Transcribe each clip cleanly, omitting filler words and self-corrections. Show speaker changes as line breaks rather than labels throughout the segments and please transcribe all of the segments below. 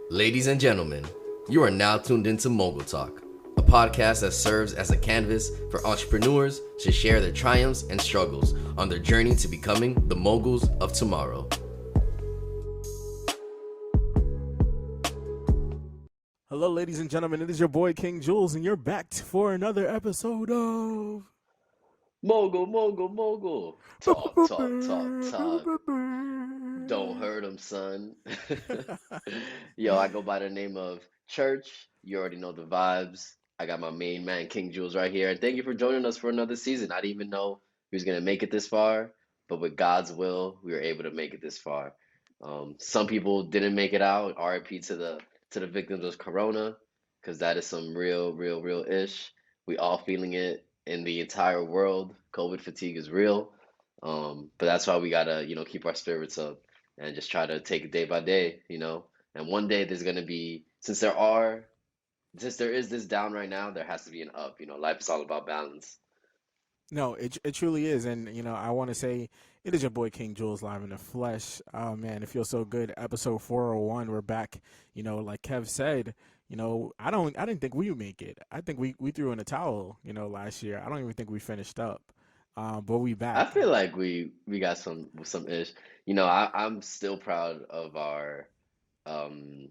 Ladies and gentlemen, you are now tuned into Mogul Talk, a podcast that serves as a canvas for entrepreneurs to share their triumphs and struggles on their journey to becoming the moguls of tomorrow.
Hello, ladies and gentlemen. It is your boy King Jules, and you're back for another episode of
Mogul. Talk. Don't hurt him, son. Yo, I go by the name of Church. You already know the vibes. I got my main man, King Jules, right here. And thank you for joining us for another season. I didn't even know we was gonna make it this far, but with God's will, we were able to make it this far. Some people didn't make it out. RIP to the victims of Corona, because that is some real ish. We all feeling it in the entire world. COVID fatigue is real. But that's why we gotta, keep our spirits up and just try to take it day by day. And one day there's gonna be, since there is this down right now, there has to be an up. Life is all about balance.
No, it truly is, and I want to say it is your boy King Jules live in the flesh. Oh man, it feels so good. Episode 401, we're back. Like Kev said, I didn't think we would make it. I think we threw in a towel. Last year. I don't even think we finished up. But we
I
back.
feel like we got some ish. I'm still proud of our um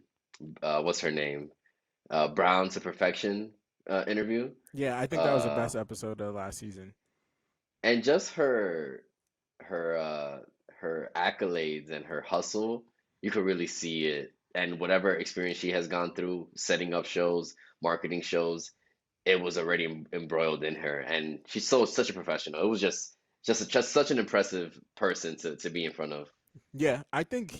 what's her name? Brown to Perfection interview.
Yeah, I think that was the
Uh
best episode of last season.
and just her accolades and her hustle, you could really see it. And whatever experience she has gone through setting up shows, marketing shows, it was already embroiled in her. And she's such a professional. It was just such an impressive person to be in front of.
Yeah, I think,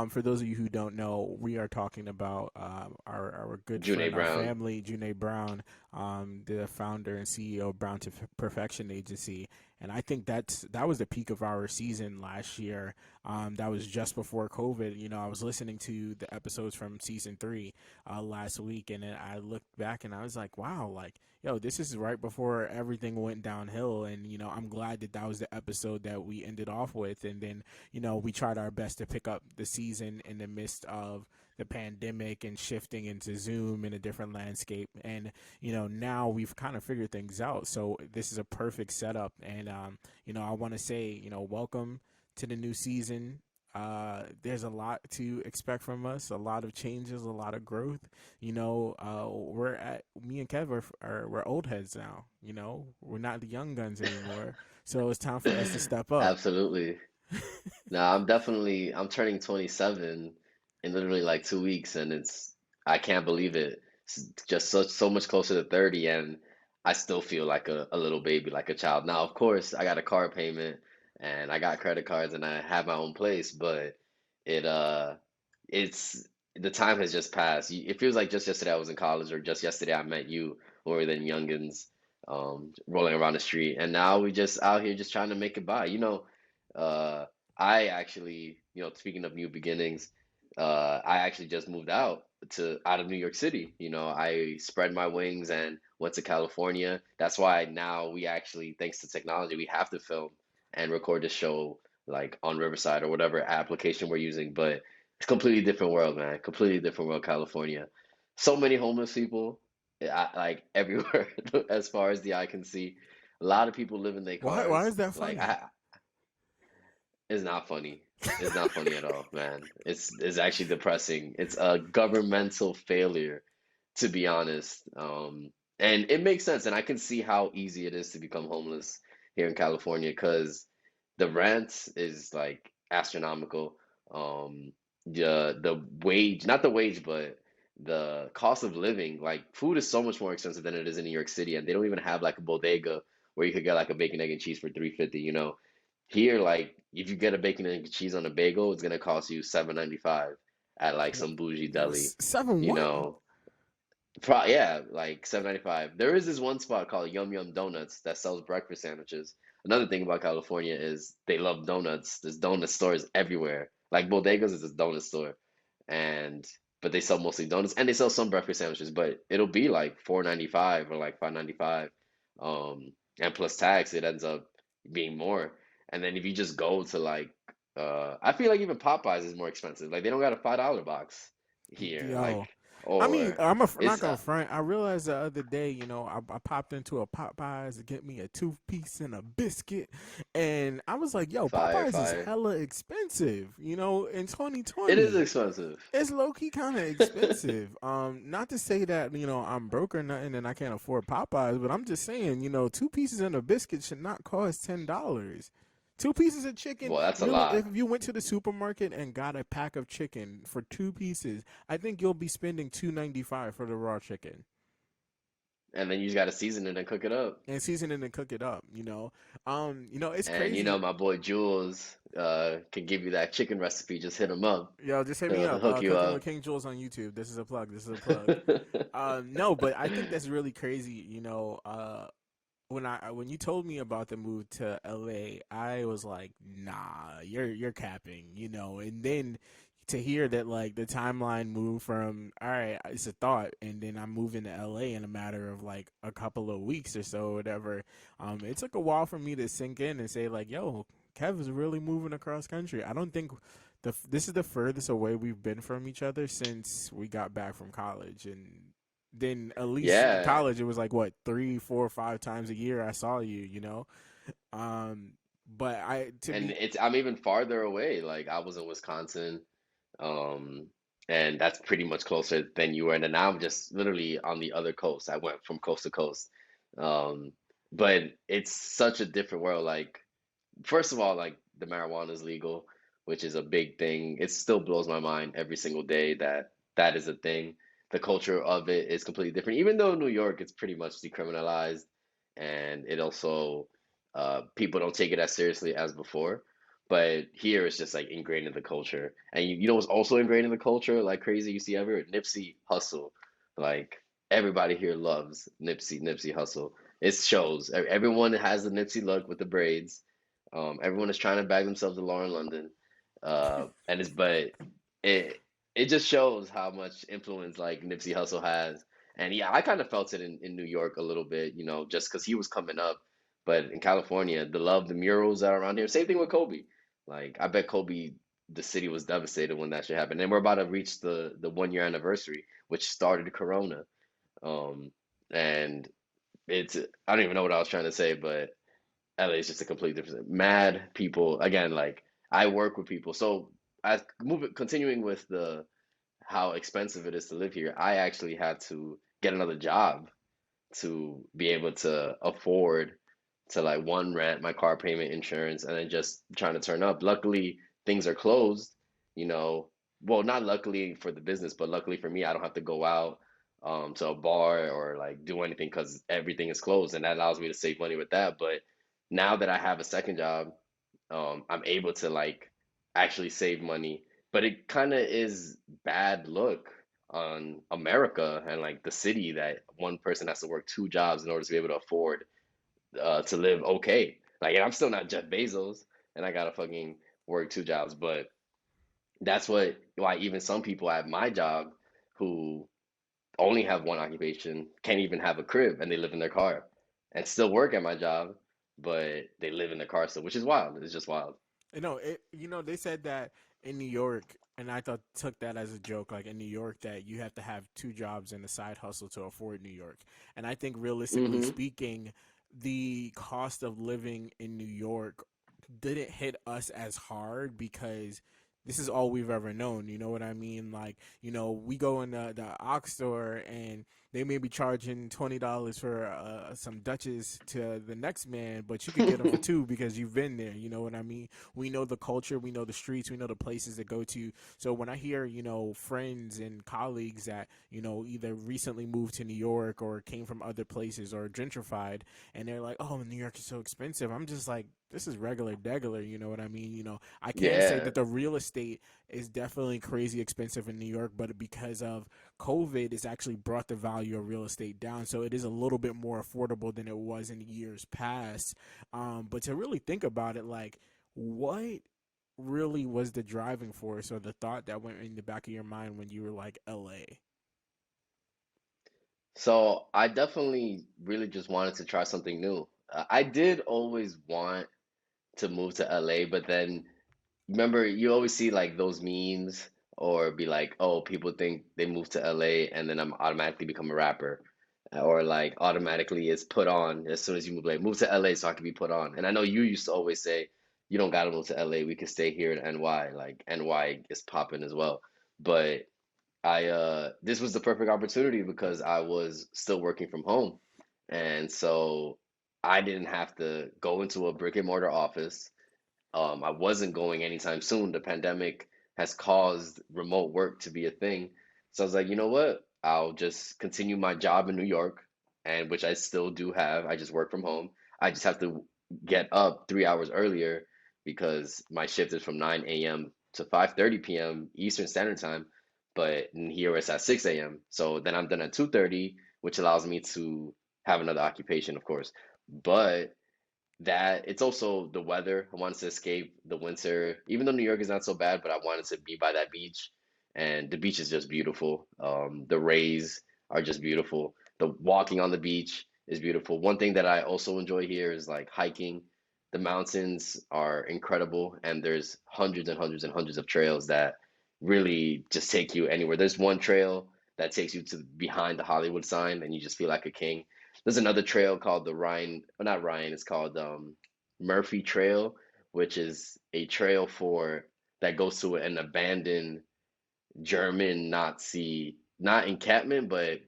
for those of you who don't know, we are talking about our good
June
friend, our
Brown.
family, Janae Brown, the founder and CEO of Brown to Perfection Agency. And I think that was the peak of our season last year. That was just before COVID. I was listening to the episodes from season 3 last week, and then I looked back and I was like, wow, like, yo, this is right before everything went downhill. And, I'm glad that was the episode that we ended off with. And then we tried our best to pick up the season in the midst of the pandemic and shifting into Zoom in a different landscape. And, now we've kind of figured things out. So this is a perfect setup. And, I want to say, welcome to the new season. There's a lot to expect from us, a lot of changes, a lot of growth. Me and Kev we're old heads now. We're not the young guns anymore. So it's time for us to step up.
Absolutely. Now I'm turning 27 in literally like 2 weeks, and I can't believe it. It's just so much closer to 30, and I still feel like a little baby, like a child. Now, of course, I got a car payment and I got credit cards and I have my own place, but it it's the time has just passed. It feels like just yesterday I was in college, or just yesterday I met you when we were then youngins, rolling around the street, and now we just out here just trying to make it by. Uh, I actually, speaking of new beginnings, I actually just moved out of New York City. I spread my wings and went to California. That's why now we actually, thanks to technology, we have to film and record the show like on Riverside or whatever application we're using. But it's a completely different world, man. Completely different world, California. So many homeless people, like everywhere, as far as the eye can see. A lot of people live in their
Why
cars.
is that
Like
funny?
it's not funny. It's not funny at all, man. It's actually depressing. It's a governmental failure, to be honest. And it makes sense, and I can see how easy it is to become homeless here in California because the rent is like astronomical. The wage, not the wage, but the cost of living, like food is so much more expensive than it is in New York City, and they don't even have like a bodega where you could get like a bacon, egg, and cheese for 350. Here, like if you get a bacon and cheese on a bagel, it's gonna cost you 7.95 at like some bougie deli,
Seven
you
what?
know. Yeah, like 7.95. There is this one spot called Yum Yum Donuts that sells breakfast sandwiches. Another thing about California is they love donuts. There's donut stores everywhere. Like Bodegas is a donut store, and but they sell mostly donuts and they sell some breakfast sandwiches. But it'll be like 4.95 or like 5.95, and plus tax, it ends up being more. And then if you just go to like, I feel like even Popeyes is more expensive. Like they don't got a $5 box. here,
Yo,
like,
I mean,
or
I'm not
it's
gonna front. I realized the other day, I popped into a Popeyes to get me a toothpiece and a biscuit, and I was like, yo,
fire,
Popeyes is
fire.
hella expensive, in
It is
2020.
expensive.
It's low key kind of expensive. Not to say that I'm broke or nothing and I can't afford Popeyes, but I'm just saying, two pieces and a biscuit should not cost $10. Two pieces of chicken.
Well, that's a
Really,
lot.
if you went to the supermarket and got a pack of chicken for two pieces, I think you'll be spending $2.95 for the raw chicken
And then you just gotta season it and cook it up.
and season it and cook it up. It's
And
crazy.
my boy Jules can give you that chicken recipe. Just hit him up.
Yo, just hit me
He'll
up.
hook you
Cooking with
up.
King Jules on YouTube. This is a plug. This is a plug. No, but I think that's really crazy. When you told me about the move to LA, I was like, nah, you're capping, And then to hear that like the timeline moved from all right, it's a thought, and then I'm moving to LA in a matter of like a couple of weeks or so, whatever. It took a while for me to sink in and say like, yo, Kev is really moving across country. I don't think this is the furthest away we've been from each other since we got back from college, and then at least in
Yeah,
college it was like what 3, 4, 5 times a year I saw you, um but I to
and
be
it's I'm even farther away. Like I was in Wisconsin, um, and that's pretty much closer than you were. And then now I'm just literally on the other coast. I went from coast to coast. Um, but it's such a different world. Like first of all, like the marijuana is legal, which is a big thing. It still blows my mind every single day that that is a thing. The culture of it is completely different. Even though in New York it's pretty much decriminalized, and it also people don't take it as seriously as before. But here it's just like ingrained in the culture. And you know what's also ingrained in the culture like crazy you see everywhere? Nipsey Hussle. Like everybody here loves Nipsey Hussle. It shows. Everyone has the Nipsey look with the braids. Everyone is trying to bag themselves to Lauren London, and it's but it it just shows how much influence like Nipsey Hussle has. And yeah, I kind of felt it in New York a little bit, just because he was coming up. But in California, the murals that are around here, same thing with Kobe. Like I bet Kobe, the city was devastated when that shit happened. And we're about to reach the 1 year anniversary, which started Corona. Um, and it's I don't even know what I was trying to say, but LA is just a completely different. Mad people again. Like I work with people, so as continuing with the how expensive it is to live here. I actually had to get another job to be able to afford to like one rent, my car payment, insurance, and then just trying to turn up. Luckily, things are closed, you know. Well, not luckily for the business, but luckily for me, I don't have to go out to a bar or like do anything because everything is closed, and that allows me to save money with that. But now that I have a second job, I'm able to like actually save money. But it kind of is bad look on America and like the city that one person has to work two jobs in order to be able to afford to live okay. Like, and I'm still not Jeff Bezos, and I gotta fucking work two jobs. But that's why even some people at my job who only have one occupation can't even have a crib and they live in their car and still work at my job, but they live in their car still, which is wild. It's just wild.
they said that in New York, and I thought took that as a joke, like in New York, that you have to have two jobs and a side hustle to afford New York. And I think realistically
Hmm.
speaking, the cost of living in New York didn't hit us as hard because this is all we've ever known. You know what I mean? Like, we go in the Ox store and they may be charging $20 for some Dutches to the next man, but you could get them for two because you've been there. You know what I mean? We know the culture, we know the streets, we know the places to go to. So when I hear, friends and colleagues that, either recently moved to New York or came from other places or gentrified, and they're like, oh, New York is so expensive. I'm just like, this is regular degular, you know what I mean? I can't say
Yeah.
that the real estate is definitely crazy expensive in New York, but because of COVID, it's actually brought the value of real estate down. So it is a little bit more affordable than it was in years past. But to really think about it, like, what really was the driving force or the thought that went in the back of your mind when you were like LA?
So I definitely really just wanted to try something new. I did always want to move to LA, but then remember you always see like those memes or be like, oh, people think they moved to LA and then I'm automatically become a rapper. Or like automatically it's put on as soon as you move to LA so I can be put on. And I know you used to always say you don't gotta move to LA, we can stay here in NY. Like NY is popping as well. But I this was the perfect opportunity because I was still working from home. And so I didn't have to go into a brick and mortar office. I wasn't going anytime soon. The pandemic has caused remote work to be a thing. So I was like, you know what? I'll just continue my job in New York, and which I still do have. I just work from home. I just have to get up 3 hours earlier because my shift is from 9 a.m. to 5:30 p.m. Eastern Standard Time, but in here it's at 6 a.m. So then I'm done at 2:30, which allows me to have another occupation, of course. But that it's also the weather. I wanted to escape the winter, even though New York is not so bad, but I wanted to be by that beach, and the beach is just beautiful. The rays are just beautiful. The walking on the beach is beautiful. One thing that I also enjoy here is like hiking. The mountains are incredible, and there's hundreds and hundreds and hundreds of trails that really just take you anywhere. There's one trail that takes you to behind the Hollywood sign, and you just feel like a king. There's another trail called the Ryan, well, not Ryan, it's called Murphy Trail, which is a trail for that goes to an abandoned German Nazi, not encampment, but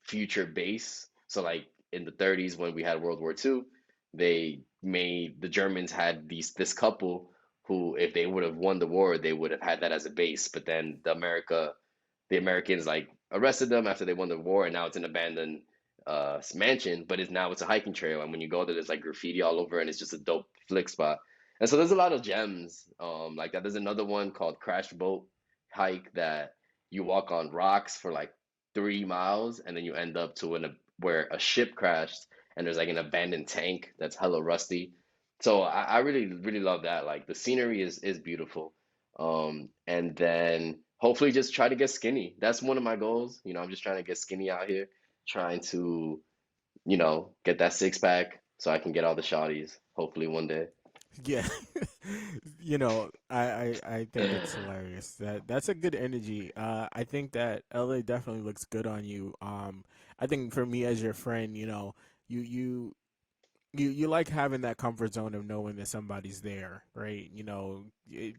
future base. So like in the 30s when we had World War II, the Germans had this couple who, if they would have won the war, they would have had that as a base. But then the Americans like arrested them after they won the war, and now it's an abandoned mansion, but it's a hiking trail, and when you go there, there's like graffiti all over, and it's just a dope flick spot. And so there's a lot of gems like that. There's another one called Crash Boat Hike that you walk on rocks for like 3 miles, and then you end up to where a ship crashed, and there's like an abandoned tank that's hella rusty. So I really really love that. Like the scenery is beautiful. And then hopefully just try to get skinny. That's one of my goals. I'm just trying to get skinny out here, trying to, get that six pack so I can get all the shawties, hopefully one day.
Yeah, I think it's hilarious. That's a good energy. I think that LA definitely looks good on you. I think for me as your friend, you you you like having that comfort zone of knowing that somebody's there, right?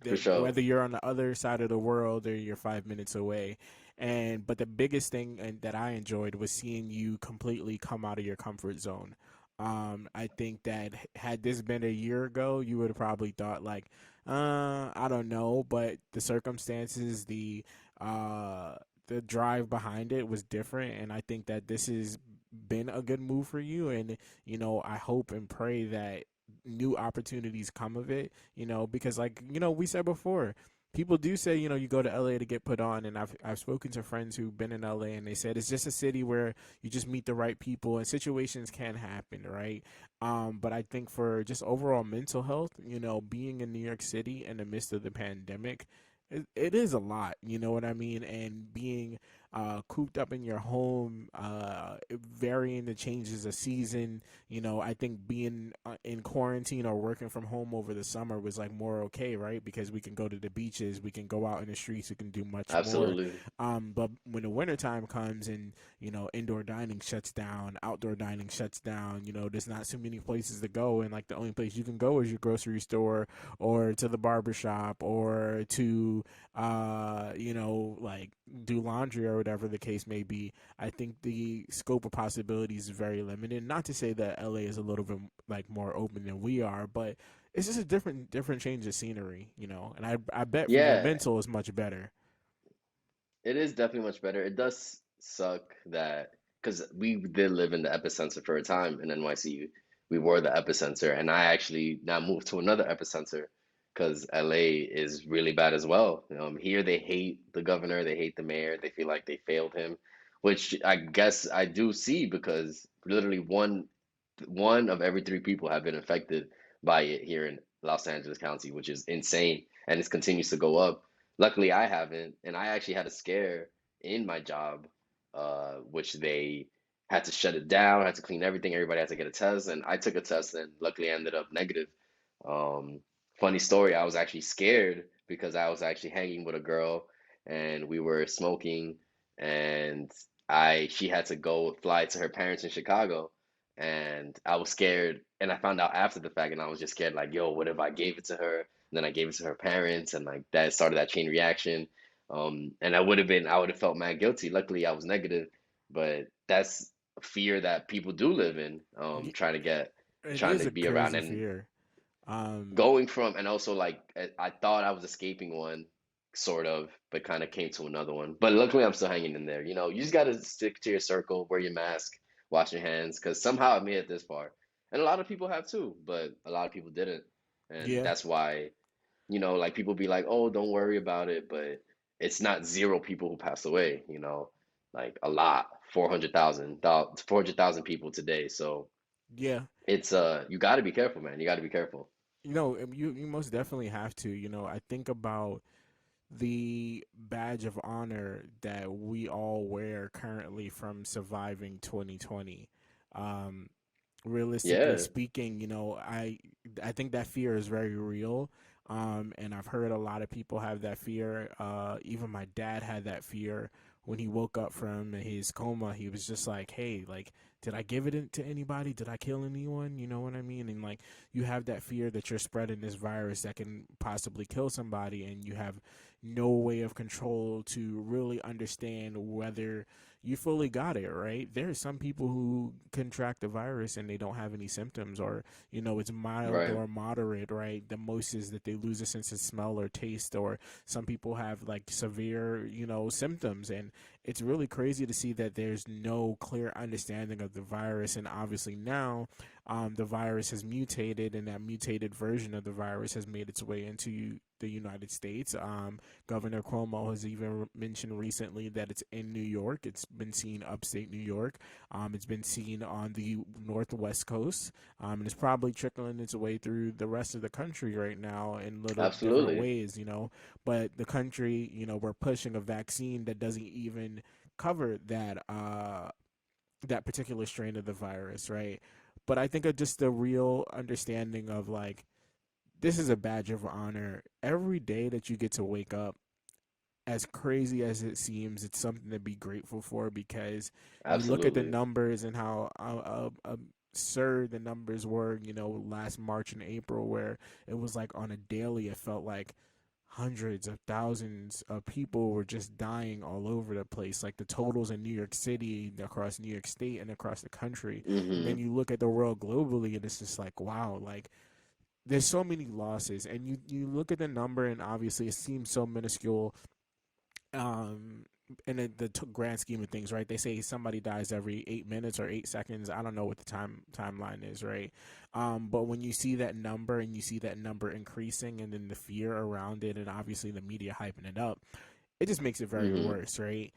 For sure.
Whether you're on the other side of the world or you're 5 minutes away. And but the biggest thing that I enjoyed was seeing you completely come out of your comfort zone. I think that had this been a year ago, you would have probably thought like, I don't know, but the circumstances, uh, the drive behind it was different, and I think that this has been a good move for you, and I hope and pray that new opportunities come of it, because like, we said before, people do say, you go to LA to get put on, and I've spoken to friends who've been in LA, and they said it's just a city where you just meet the right people and situations can happen, right? But I think for just overall mental health, being in New York City in the midst of the pandemic, it is a lot, you know what I mean? And being cooped up in your home, varying the changes of season. I think being in quarantine or working from home over the summer was like more okay, right? Because we can go to the beaches, we can go out in the streets, we can do much more.
Absolutely.
But when the wintertime comes and, indoor dining shuts down, outdoor dining shuts down, there's not so many places to go. And like the only place you can go is your grocery store or to the barber shop or to, like do laundry or whatever the case may be. I think the scope of possibilities is very limited. Not to say that LA is a little bit like more open than we are, but it's just a different change of scenery, And I bet for your
Yeah,
mental is much better.
it is definitely much better. It does suck that because we did live in the epicenter for a time in NYC. We were the epicenter, and I actually now moved to another epicenter because LA is really bad as well. Here they hate the governor, they hate the mayor, they feel like they failed him, which I guess I do see because literally one of every three people have been affected by it here in Los Angeles County, which is insane, and it continues to go up. Luckily, I haven't, and I actually had a scare in my job, which they had to shut it down, had to clean everything, everybody had to get a test, and I took a test, and luckily I ended up negative. Um, Funny story, I was actually scared because I was actually hanging with a girl, and we were smoking, and I she had to go fly to her parents in Chicago, and I was scared, and I found out after the fact, and I was just scared, like, yo, what if I gave it to her? And then I gave it to her parents, and like that started that chain reaction. And I would have felt mad guilty. Luckily, I was negative, but that's a fear that people do live in,
Y- It
trying
is
to
a
be around.
crazy
And
fear. Um,
going from, and also like I thought I was escaping one, sort of, but kind of came to another one. But luckily, I'm still hanging in there. You know, you just got to stick to your circle, wear your mask, wash your hands, because somehow I made it this far. And a lot of people have too, but a lot of people didn't. And
yeah,
that's why, like people be like, oh, don't worry about it, but it's not zero people who pass away, like a lot, 400,000 people today. So
yeah.
it's you got to be careful, man. You got to be careful.
You most definitely have to. I think about the badge of honor that we all wear currently from surviving 2020. Um, Realistically
Yeah.
speaking, I think that fear is very real. And I've heard a lot of people have that fear. Even my dad had that fear when he woke up from his coma. He was just like, "Hey, like, did I give it to anybody? Did I kill anyone?" You know what I mean? And like, you have that fear that you're spreading this virus that can possibly kill somebody, and you have no way of control to really understand whether you fully got it, right? There are some people who contract the virus and they don't have any symptoms, or it's mild
Right.
or moderate, right? The most is that they lose a sense of smell or taste, or some people have like severe, symptoms. And it's really crazy to see that there's no clear understanding of the virus. And obviously now, the virus has mutated, and that mutated version of the virus has made its way into the United States. Governor Cuomo has even mentioned recently that it's in New York. It's been seen upstate New York. It's been seen on the northwest coast, and it's probably trickling its way through the rest of the country right now in little different
Absolutely.
ways. But the country, we're pushing a vaccine that doesn't even cover that particular strain of the virus, right? But I think of just the real understanding of like, this is a badge of honor. Every day that you get to wake up, as crazy as it seems, it's something to be grateful for, because you look at the
Absolutely.
numbers and how absurd the numbers were, last March and April, where it was like on a daily, it felt like hundreds of thousands of people were just dying all over the place. Like the totals in New York City, across New York State, and across the country. And then
Hmm.
you look at the world globally, and it's just like, wow, like there's so many losses. And you look at the number, and obviously it seems so minuscule, um in the grand scheme of things, right? They say somebody dies every 8 minutes or 8 seconds. I don't know what the timeline is, right? But when you see that number, and you see that number increasing, and then the fear around it, and obviously the media hyping it up, it just makes it very
Hmm.
worse, right?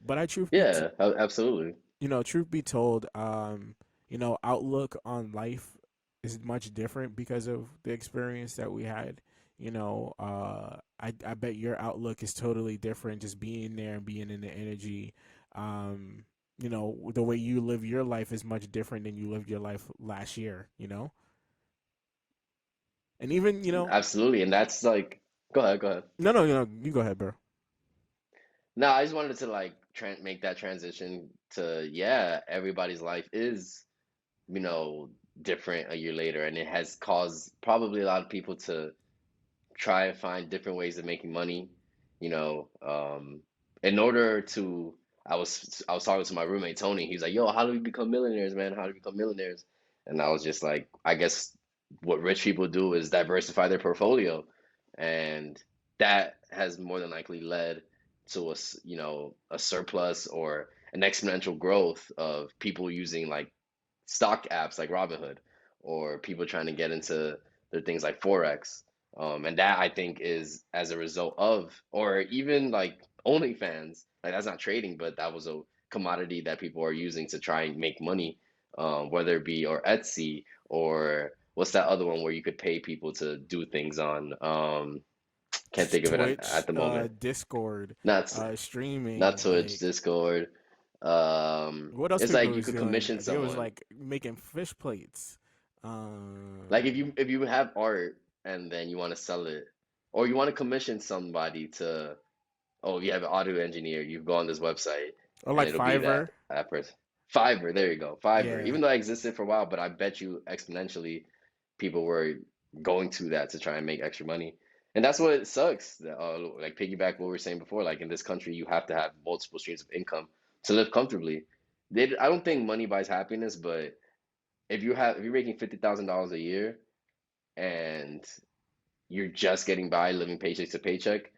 But I
Yeah, absolutely.
truth be told, outlook on life is much different because of the experience that we had. I bet your outlook is totally different, just being there and being in the energy. The way you live your life is much different than you lived your life last year. And even,
Absolutely. And that's like, go ahead, go ahead.
no, no, you go ahead, bro.
No, I just wanted to like make that transition to, yeah, everybody's life is, you know, different a year later, and it has caused probably a lot of people to try and find different ways of making money, you know, in order to, I was talking to my roommate Tony. He's like, "Yo, how do we become millionaires, man? How do we become millionaires?" And I was just like, I guess what rich people do is diversify their portfolio, and that has more than likely led to a surplus or an exponential growth of people using like stock apps like Robinhood, or people trying to get into their things like Forex. And that I think is as a result of, or even like OnlyFans, like that's not trading, but that was a commodity that people are using to try and make money, whether it be or Etsy, or what's that other one where you could pay people to do things on? Can't think of it
Twitch,
at the moment.
Discord,
Not not
streaming,
Twitch,
like
Discord.
what else
It's
people
like you
was
could
doing?
commission
They was
someone.
like making fish plates.
Like
Um,
if you have art and then you want to sell it, or you want to commission somebody to oh, you have an audio engineer, you go on this website
Or
and
like
it'll be
Fiverr.
that person. Fiverr, there you go. Fiverr.
Yeah.
Even though I existed for a while, but I bet you exponentially people were going to that to try and make extra money. And that's what sucks. Like piggyback what we were saying before, like in this country, you have to have multiple streams of income to live comfortably. I don't think money buys happiness, but if you're making $50,000 a year and you're just getting by living paycheck to paycheck.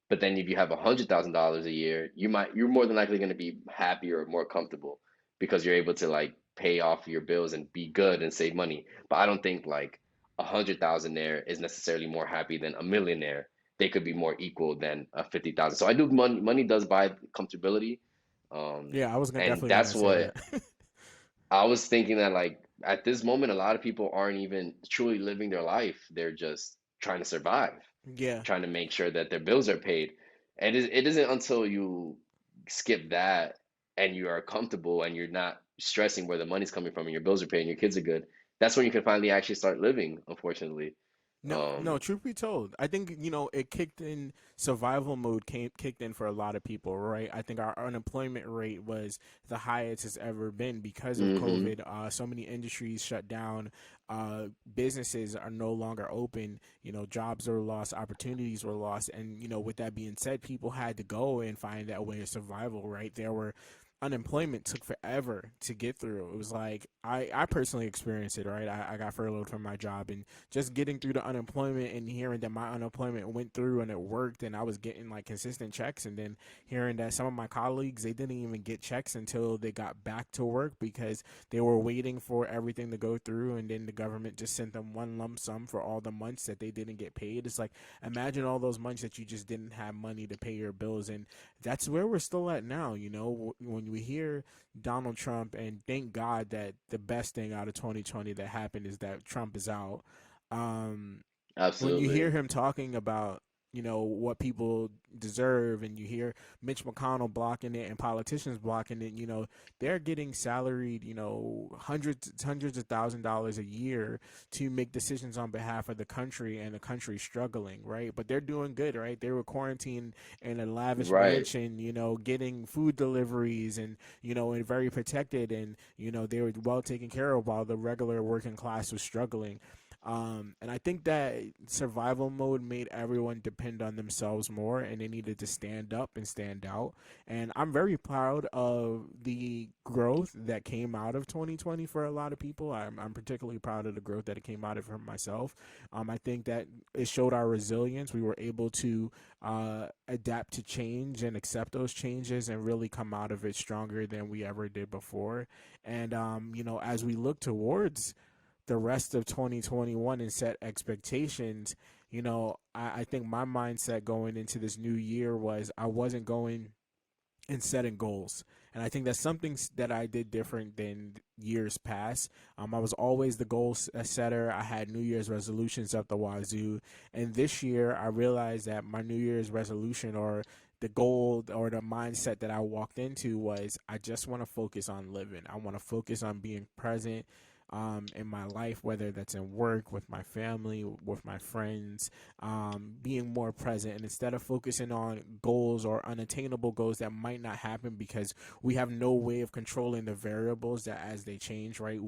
But then if you have $100,000 a year, you're more than likely going to be happier or more comfortable because you're able to like pay off your bills and be good and save money. But I don't think like 100,000 there is necessarily more happy than a millionaire. They could be more equal than a 50,000. So I do money does buy comfortability.
Yeah, I was gonna
And
definitely
that's
gonna say
what
that.
I was thinking that like at this moment, a lot of people aren't even truly living their life. They're just trying to survive,
Yeah.
trying to make sure that their bills are paid. And it isn't until you skip that and you are comfortable and you're not stressing where the money's coming from and your bills are paid and your kids are good, that's when you can finally actually start living, unfortunately.
No, no.
Um,
Truth be told, I think it kicked in. Survival mode kicked in for a lot of people, right? I think our unemployment rate was the highest it's ever been because of
hmm
COVID. So many industries shut down. Businesses are no longer open. Jobs were lost, opportunities were lost, and with that being said, people had to go and find that way of survival, right? There were unemployment took forever to get through. It was like I personally experienced it, right? I got furloughed from my job, and just getting through the unemployment and hearing that my unemployment went through and it worked and I was getting like consistent checks, and then hearing that some of my colleagues, they didn't even get checks until they got back to work because they were waiting for everything to go through, and then the government just sent them one lump sum for all the months that they didn't get paid. It's like, imagine all those months that you just didn't have money to pay your bills, and that's where we're still at now. When we hear Donald Trump, and thank God that the best thing out of 2020 that happened is that Trump is out. Um, when you hear
absolutely.
him talking about what people deserve, and you hear Mitch McConnell blocking it and politicians blocking it, they're getting salaried, hundreds of $1,000s a year to make decisions on behalf of the country, and the country struggling, right? But they're doing good, right? They were quarantined in a lavish
Right.
mansion, getting food deliveries, and very protected, and they were well taken care of while the regular working class was struggling. And I think that survival mode made everyone depend on themselves more, and they needed to stand up and stand out. And I'm very proud of the growth that came out of 2020 for a lot of people. I'm particularly proud of the growth that it came out of for myself. I think that it showed our resilience. We were able to adapt to change and accept those changes and really come out of it stronger than we ever did before. And, as we look towards the rest of 2021 and set expectations, I think my mindset going into this new year was I wasn't going and setting goals. And I think that's something that I did different than years past. I was always the goal setter. I had New Year's resolutions up the wazoo. And this year, I realized that my New Year's resolution, or the goal or the mindset that I walked into, was I just want to focus on living. I want to focus on being present in my life, whether that's in work, with my family, with my friends, being more present. And instead of focusing on goals or unattainable goals that might not happen because we have no way of controlling the variables that as they change, right?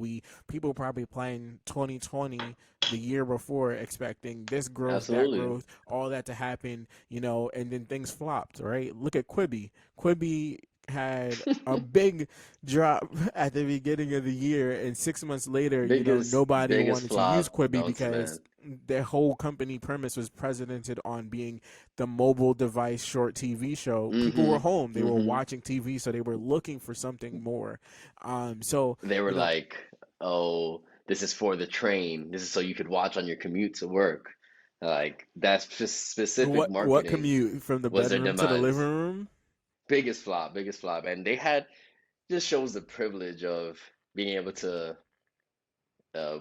People probably plan 2020 the year before expecting this growth, that
Absolutely.
growth, all that to happen, and then things flopped, right? Look at Quibi. Quibi had a big drop at the beginning of the year, and 6 months later, nobody
Biggest
wanted to use
flop
Quibi
known to
because
man.
their whole company premise was predicated on being the mobile device short TV show. People were
hmm
home, they were
hmm
watching TV, so they were looking for something more. So
They were
you know,
like, "Oh, this is for the train. This is so you could watch on your commute to work." Like that specific
what
marketing
commute from the
was their
bedroom to the living
demise.
room?
Biggest flop. And they had just shows the privilege of being able to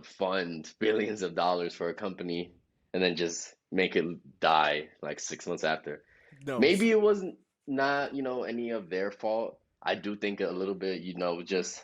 fund billions of dollars for a company and then just make it die like 6 months after.
No,
Maybe it wasn't not, any of their fault. I do think a little bit, just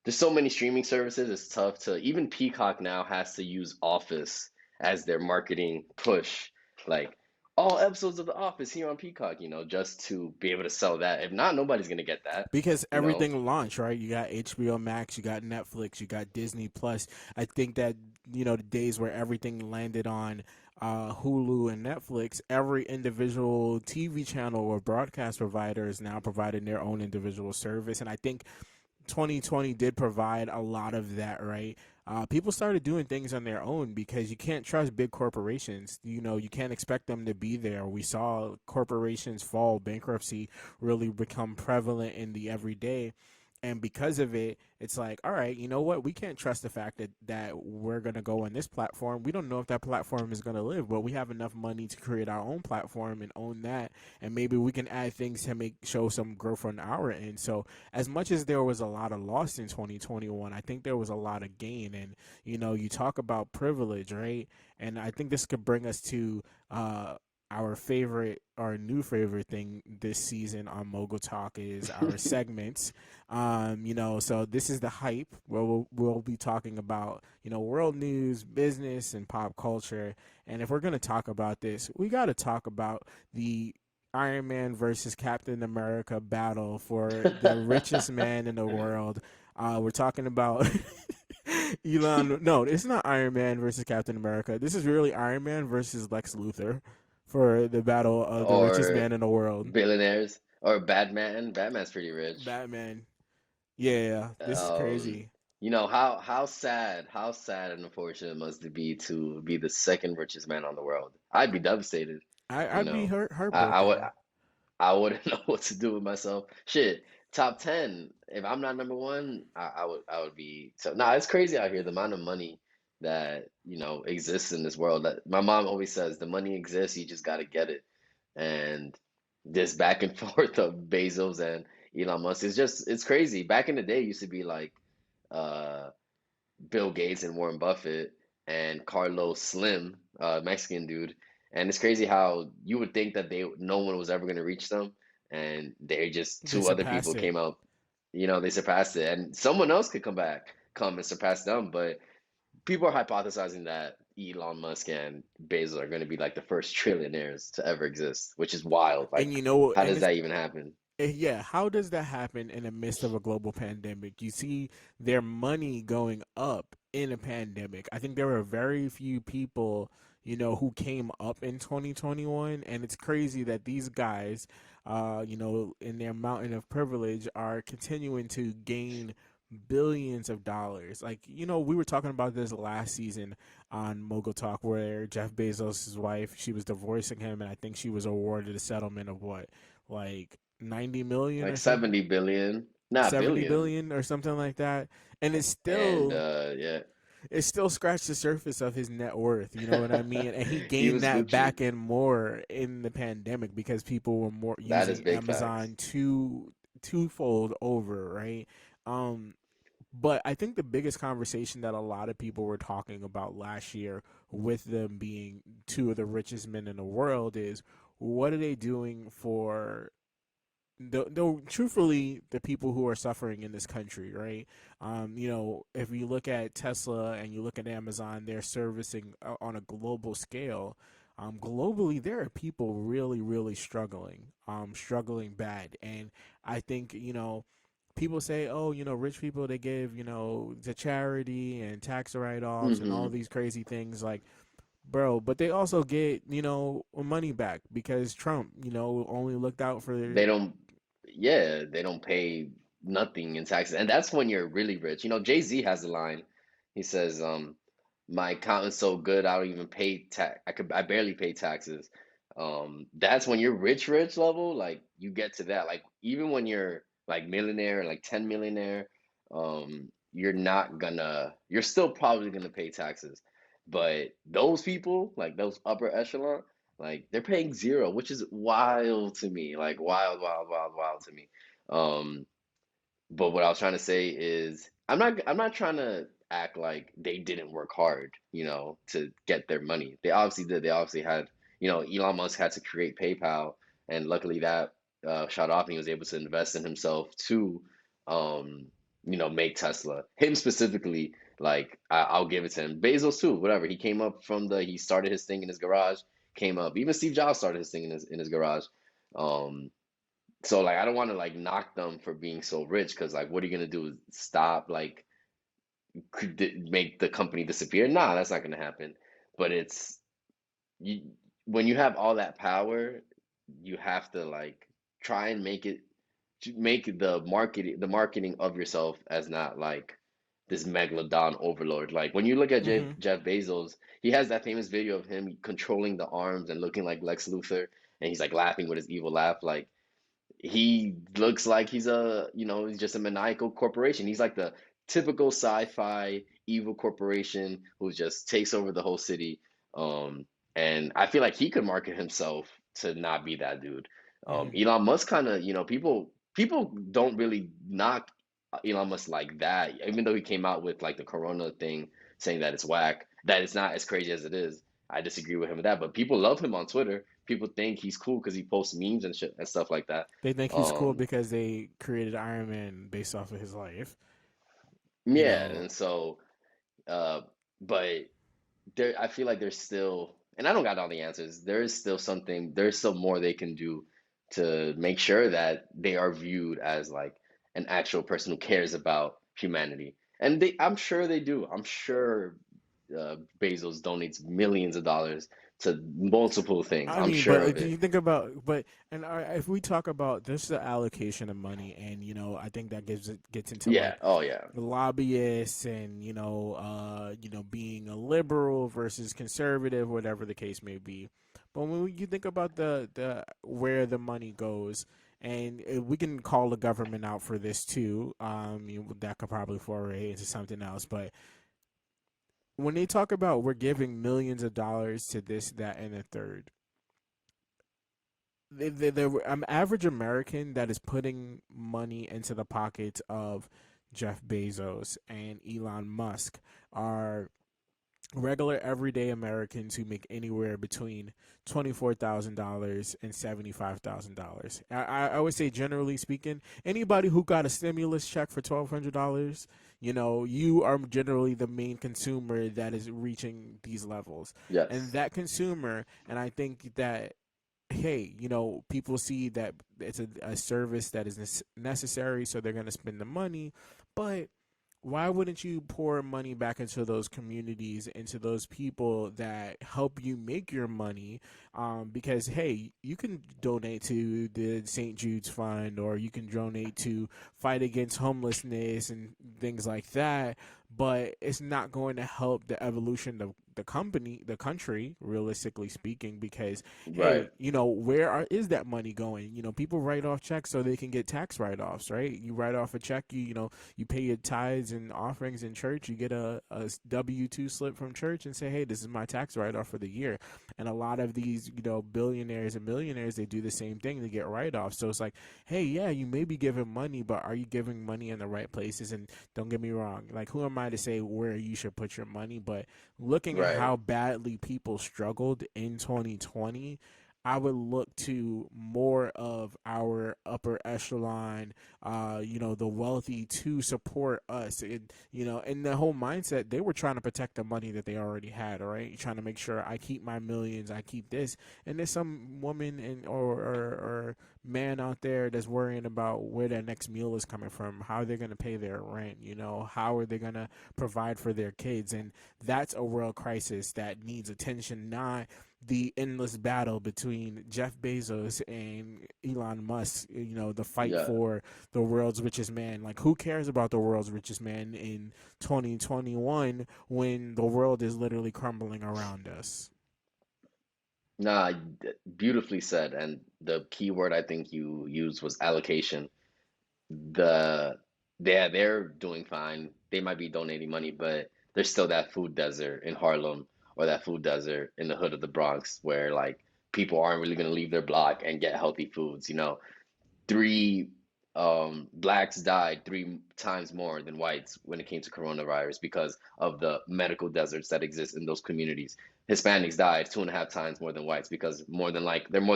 there's so many streaming services, it's tough to even Peacock now has to use Office as their marketing push. Like all episodes of The Office here on Peacock, just to be able to sell that. If not, nobody's gonna get that,
Because
you know.
everything launched, right? You got HBO Max, you got Netflix, you got Disney Plus. I think that the days where everything landed on Hulu and Netflix, every individual TV channel or broadcast provider is now providing their own individual service, and I think 2020 did provide a lot of that, right? People started doing things on their own because you can't trust big corporations. You can't expect them to be there. We saw corporations fall, bankruptcy really become prevalent in the everyday. And because of it, it's like, all right, you know what? We can't trust the fact that we're going to go on this platform. We don't know if that platform is going to live, but we have enough money to create our own platform and own that. And maybe we can add things to show some growth on our end. So as much as there was a lot of loss in 2021, I think there was a lot of gain. And you talk about privilege, right? And I think this could bring us to our new favorite thing this season on Mogul Talk is our segments. So this is the hype where we'll be talking about world news, business, and pop culture. And if we're gonna talk about this, we got to talk about the Iron Man versus Captain America battle for the richest man in the world. We're talking about Elon. No, it's not Iron Man versus Captain America. This is really Iron Man versus Lex Luthor for the battle of the richest
Or
man in the world.
billionaires, or Batman. Batman's pretty rich.
Batman. Yeah, this is
Um,
crazy.
how sad and unfortunate it must be to be the second richest man on the world. I'd be devastated, you
I'd be
know. I would
heartbroken.
I wouldn't know what to do with myself. Shit, top 10. If I'm not number one, I would be so. Nah, it's crazy out here the amount of money that, exists in this world. That my mom always says, the money exists, you just got to get it. And this back and forth of Bezos and Elon Musk is just it's crazy. Back in the day, it used to be like uh Bill Gates and Warren Buffett and Carlos Slim, Mexican dude. And it's crazy how you would think that no one was ever going to reach them, and they just
They
two other
surpassed
people
it.
came out. They surpassed it, and someone else could come and surpass them. But people are hypothesizing that Elon Musk and Bezos are going to be like the first trillionaires to ever exist, which is wild.
And
Like, how
and
does
it's
that even happen?
yeah, how does that happen in the midst of a global pandemic? You see their money going up in a pandemic. I think there were very few people, who came up in 2021, and it's crazy that these guys, in their mountain of privilege are continuing to gain billions of dollars. Like, we were talking about this last season on Mogul Talk where Jeff Bezos' wife, she was divorcing him and I think she was awarded a settlement of what? Like 90 million
Like
or something,
70 billion, not
70
billion.
billion or something like that. And
And yeah,
it still scratched the surface of his net worth, you know what I mean? And he
he
gained
was
that
Gucci.
back and more in the pandemic because people were more
That is
using
big facts.
Amazon twofold over, right? But I think the biggest conversation that a lot of people were talking about last year, with them being two of the richest men in the world, is what are they doing for though truthfully the people who are suffering in this country, right? If you look at Tesla and you look at Amazon, they're servicing on a global scale. Globally, there are people really, really struggling bad. And I think, people say, oh, rich people, they give, to charity and tax write-offs and all
Hmm.
these crazy things. Like, bro, but they also get, money back because Trump, only looked out for.
They don't, yeah, they don't pay nothing in taxes. And that's when you're really rich. Jay-Z has a line. He says, my accountant's so good, I don't even pay tax. I barely pay taxes. That's when you're rich, rich level. Like, you get to that. Like, even when you're like millionaire, like 10 millionaire, you're still probably gonna pay taxes. But those people, like those upper echelon, like they're paying zero, which is wild to me. Like wild, wild, wild, wild to me. Um, but what I was trying to say is I'm not trying to act like they didn't work hard, to get their money. They obviously did. They obviously had, Elon Musk had to create PayPal, and luckily that shot off and he was able to invest in himself to um, make Tesla. Him specifically, like I'll give it to him. Bezos too, whatever. He came up from he started his thing in his garage. came up. Even Steve Jobs started his thing in his garage. Um, so like I don't want to like knock them for being so rich because like what are you gonna do? Stop like make the company disappear? Nah, that's not gonna happen. But it's you when you have all that power, you have to like try and make the marketing of yourself as not like this megalodon overlord. Like when you look at
Hmm.
Jeff Bezos, he has that famous video of him controlling the arms and looking like Lex Luthor, and he's like laughing with his evil laugh. Like he looks like he's just a maniacal corporation. He's like the typical sci-fi evil corporation who just takes over the whole city. Um, and I feel like he could market himself to not be that dude.
Hmm.
Elon Musk kind of, people don't really knock Elon Musk like that, even though he came out with like the Corona thing saying that it's whack, that it's not as crazy as it is. I disagree with him with that, but people love him on Twitter. People think he's cool because he posts memes and shit and stuff like that.
They think he's cool
Um,
because they created Iron Man based off of his life. You
yeah,
know,
and so, uh, but I feel like there's still, and I don't got all the answers. There's still more they can do to make sure that they are viewed as like an actual person who cares about humanity. And I'm sure they do. I'm sure Bezos donates millions of dollars to multiple things.
I
I'm
mean,
sure
but
of
can
it.
you think about, but and if we talk about this, the allocation of money, and I think that gets into
Yeah.
like
Oh, yeah.
lobbyists and being a liberal versus conservative, whatever the case may be. But when you think about the where the money goes, and we can call the government out for this too. That could probably foray into something else, but when they talk about we're giving millions of dollars to this, that, and the third, the average American that is putting money into the pockets of Jeff Bezos and Elon Musk are regular everyday Americans who make anywhere between $24,000 and $75,000. I would say, generally speaking, anybody who got a stimulus check for $1,200, you are generally the main consumer that is reaching these levels, and
Yes.
that consumer, and I think that, hey, people see that it's a service that is necessary, so they're going to spend the money. But why wouldn't you pour money back into those communities, into those people that help you make your money? Because, hey, you can donate to the St. Jude's Fund, or you can donate to fight against homelessness and things like that. But it's not going to help the evolution of the country, realistically speaking, because,
Right.
hey, is that money going? People write off checks so they can get tax write-offs, right? You write off a check, you pay your tithes and offerings in church, you get a W-2 slip from church and say, hey, this is my tax write-off for the year. And a lot of these, billionaires and millionaires, they do the same thing to get write-offs. So it's like, hey, yeah, you may be giving money, but are you giving money in the right places? And don't get me wrong, like, who am I to say where you should put your money? But looking at
Right.
how badly people struggled in 2020, I would look to more of our upper echelon, the wealthy, to support us. And, and the whole mindset, they were trying to protect the money that they already had, all right? Trying to make sure I keep my millions, I keep this. And there's some woman or man out there that's worrying about where their next meal is coming from, how they're going to pay their rent, how are they going to provide for their kids. And that's a world crisis that needs attention, not the endless battle between Jeff Bezos and Elon Musk, the fight
Yeah.
for the world's richest man. Like, who cares about the world's richest man in 2021 when the world is literally crumbling around us?
Nah, beautifully said. And the key word I think you used was allocation. The they're doing fine. They might be donating money, but there's still that food desert in Harlem or that food desert in the hood of the Bronx where like people aren't really gonna leave their block and get healthy foods. Three blacks died three times more than whites when it came to coronavirus because of the medical deserts that exist in those communities. Hispanics died 2.5 times more than whites because they're more than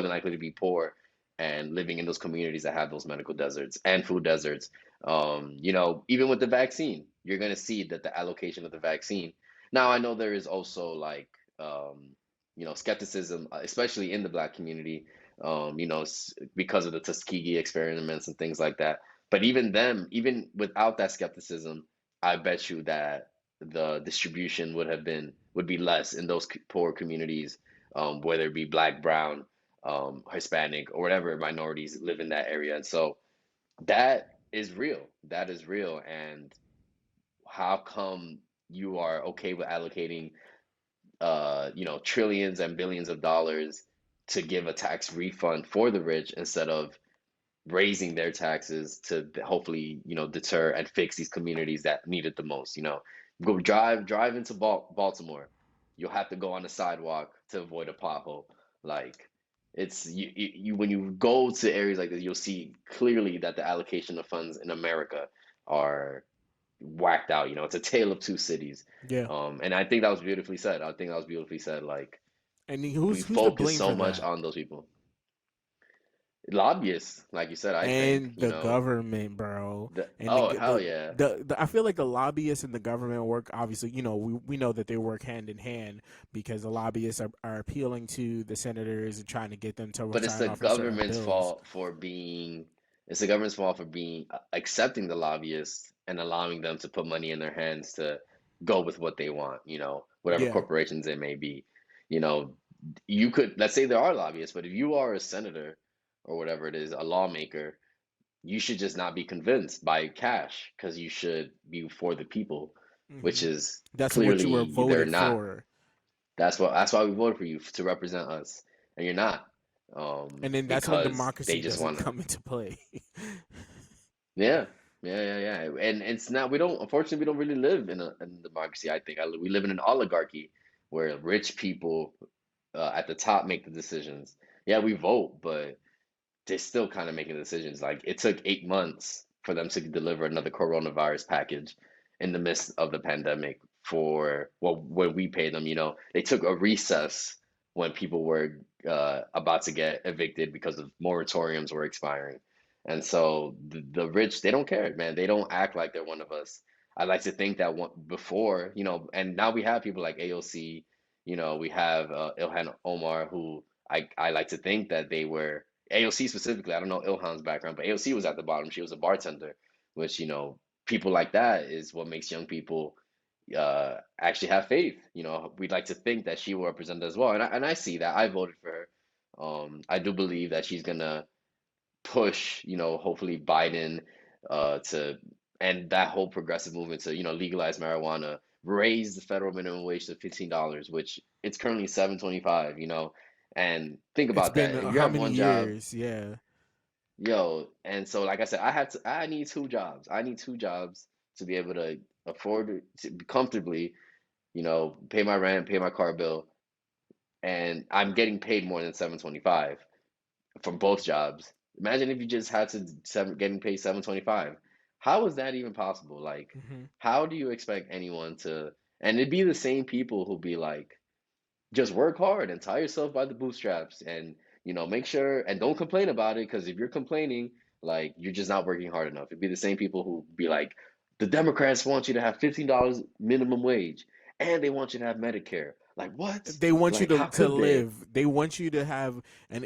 likely to be poor and living in those communities that have those medical deserts and food deserts. Even with the vaccine, you're gonna see that the allocation of the vaccine. Now I know there is also like skepticism, especially in the black community, because of the Tuskegee experiments and things like that. But even them, even without that skepticism, I bet you that the distribution would be less in those poor communities, whether it be black, brown, Hispanic, or whatever minorities live in that area. And so that is real. That is real. And how come you are okay with allocating trillions and billions of dollars to give a tax refund for the rich instead of raising their taxes to hopefully, deter and fix these communities that need it the most. Go drive into Baltimore. You'll have to go on the sidewalk to avoid a pothole. Like it's you when you go to areas like this, you'll see clearly that the allocation of funds in America are whacked out. It's a tale of two cities.
Yeah.
And I think that was beautifully said. I think that was beautifully said. Like
And
we
who's to
focus
blame
so
for
much
that?
on those people. Lobbyists, like you said, I think,
And the government, bro. And
oh hell yeah.
I feel like the lobbyists and the government work, obviously, we know that they work hand in hand, because the lobbyists are appealing to the senators and trying to get them to
But
sign off on certain bills.
it's the government's fault for being accepting the lobbyists and allowing them to put money in their hands to go with what they want, whatever
Yeah.
corporations it may be. You know, you could, let's say there are lobbyists, but if you are a senator or whatever it is, a lawmaker, you should just not be convinced by cash because you should be for the people, which
hmm
is
That's what you were
clearly they're
voted
not.
for.
That's why we voted for you to represent us, and you're not,
And then that's when
because they
democracy
just
doesn't
want to.
come into play.
Yeah, yeah. And it's not. We don't. Unfortunately, we don't really live in a democracy. I think we live in an oligarchy where rich people at the top make the decisions. Yeah, we vote, but they're still kind of making decisions. Like it took 8 months for them to deliver another coronavirus package in the midst of the pandemic for when we paid them. They took a recess when people were about to get evicted because of moratoriums were expiring. And so the rich, they don't care, man. They don't act like they're one of us. I like to think that before, and now we have people like AOC, we have Ilhan Omar, who I like to think that they were AOC specifically. I don't know Ilhan's background, but AOC was at the bottom. She was a bartender, which, people like that is what makes young people actually have faith. We'd like to think that she will represent as well. And I see that. I voted for her. I do believe that she's gonna push, hopefully Biden to and that whole progressive movement to, legalize marijuana, raise the federal minimum wage to $15, which it's currently 7.25, And think
It's
about
been
that. If you
how
have
many
one job,
years? Yeah.
yo, and so like I said, I need two jobs. I need two jobs to be able to afford to comfortably, pay my rent, pay my car bill, and I'm getting paid more than 7.25 from both jobs. Imagine if you just had to getting paid 7.25. How is that even possible? Like,
hmm
how do you expect anyone to? And it'd be the same people who be like, just work hard and tie yourself by the bootstraps, and make sure and don't complain about it, because if you're complaining, like you're just not working hard enough. It'd be the same people who be like, the Democrats want you to have $15 minimum wage and they want you to have Medicare. Like what?
They want you
Like how
to
could they?
live. They want you to have an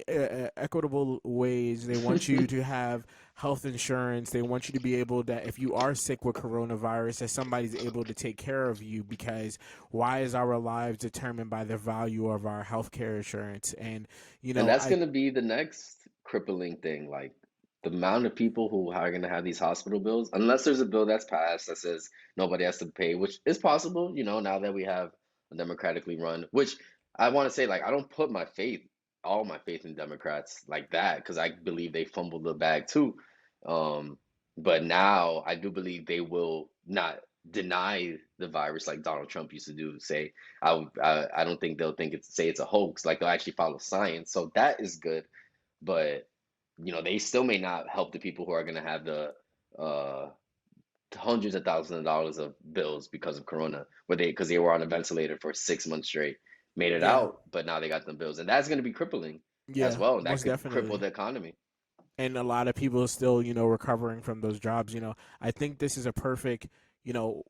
equitable wage. They want you to have health insurance. They want you to be able that if you are sick with coronavirus, that somebody's able to take care of you. Because why is our lives determined by the value of our healthcare insurance? And
And that's
I
going to be the next crippling thing. Like the amount of people who are going to have these hospital bills, unless there's a bill that's passed that says nobody has to pay, which is possible, now that we have a democratically run, which I want to say, like, I don't put all my faith in Democrats like that, because I believe they fumbled the bag too. Um, but now I do believe they will not deny the virus like Donald Trump used to do, say I don't think they'll say it's a hoax. Like they'll actually follow science. So that is good. But they still may not help the people who are going to have the uh, hundreds of thousands of dollars of bills because of Corona, where because they were on a ventilator for 6 months straight, made it
yeah,
out, but now they got them bills, and that's going to be crippling as
yeah,
well. And that
most
could cripple
definitely.
the economy.
And a lot of people are still recovering from those jobs. I think this is a perfect, you know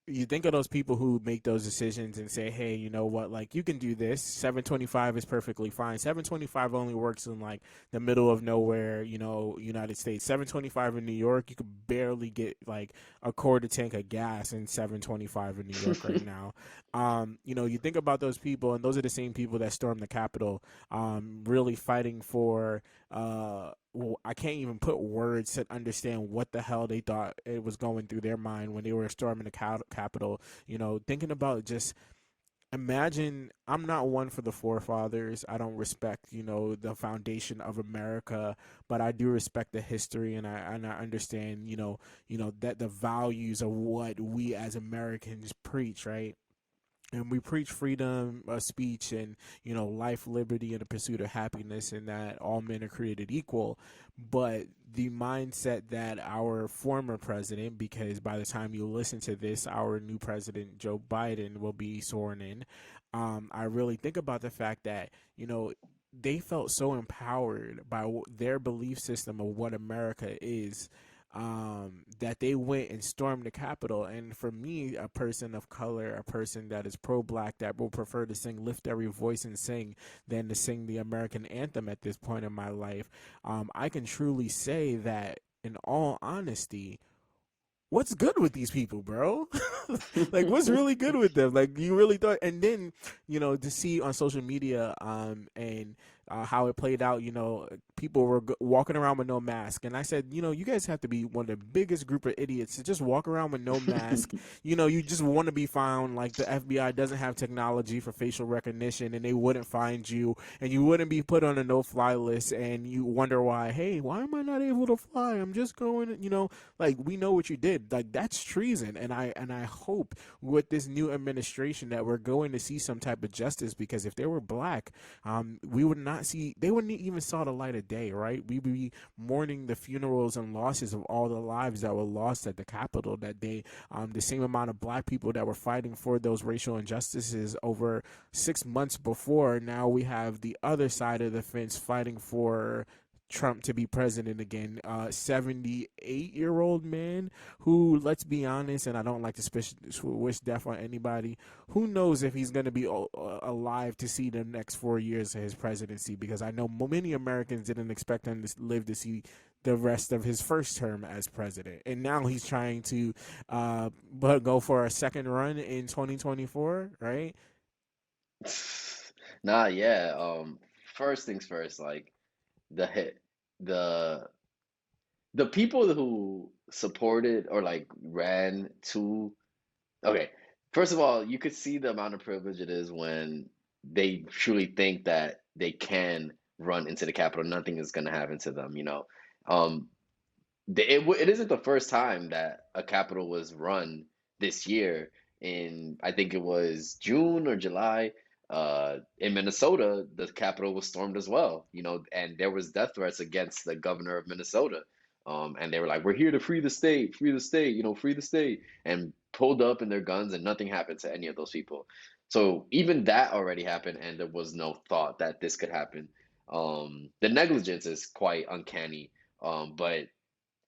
you think of those people who make those decisions and say, "Hey, you know what? Like, you can do this. 725 is perfectly fine. 725 only works in like the middle of nowhere, United States. 725 in New York, you could barely get like a quarter tank of gas in 725 in New York right now. You think about those people, and those are the same people that stormed the Capitol, really fighting for well, I can't even put words to understand what the hell they thought it was going through their mind when they were storming the Capitol. Thinking about just imagine. I'm not one for the forefathers. I don't respect, the foundation of America, but I do respect the history, and I understand, that the values of what we as Americans preach, right? And we preach freedom of speech and life, liberty, and the pursuit of happiness, and that all men are created equal. But the mindset that our former president, because by the time you listen to this, our new president Joe Biden will be sworn in, I really think about the fact that they felt so empowered by their belief system of what America is, that they went and stormed the Capitol. And for me, a person of color, a person that is pro-black, that will prefer to sing "Lift Every Voice" and sing than to sing the American anthem at this point in my life, I can truly say that, in all honesty, what's good with these people, bro? Like, what's really good with them? Like, you really thought, and then, to see on social media, and how it played out, people were walking around with no mask. And I said, you guys have to be one of the biggest group of idiots to just walk around with no mask. You just want to be found. Like, the FBI doesn't have technology for facial recognition, and they wouldn't find you, and you wouldn't be put on a no-fly list, and you wonder why, hey, why am I not able to fly? I'm just going, like, we know what you did. Like, that's treason. And I hope with this new administration that we're going to see some type of justice, because if they were black, we would not see, they wouldn't even saw the light of day, right? We would be mourning the funerals and losses of all the lives that were lost at the Capitol that day. The same amount of black people that were fighting for those racial injustices over 6 months before, now we have the other side of the fence fighting for Trump to be president again. 78-year-old man who, let's be honest, and I don't like to wish death on anybody, who knows if he's going to be alive to see the next 4 years of his presidency, because I know many Americans didn't expect him to live to see the rest of his first term as president. And now he's trying to but go for a second run in 2024, right?
Nah, yeah. First things first, like the hit, the the people who supported or like ran to. Okay, first of all, you could see the amount of privilege it is when they truly think that they can run into the Capitol. Nothing is gonna happen to them, you know. Um, it isn't the first time that a capital was run this year. In I think it was June or July. In Minnesota, the capital was stormed as well. You know, and there was death threats against the governor of Minnesota. And they were like, "We're here to free the state, you know, free the state," and pulled up in their guns, and nothing happened to any of those people. So even that already happened, and there was no thought that this could happen. The negligence is quite uncanny. But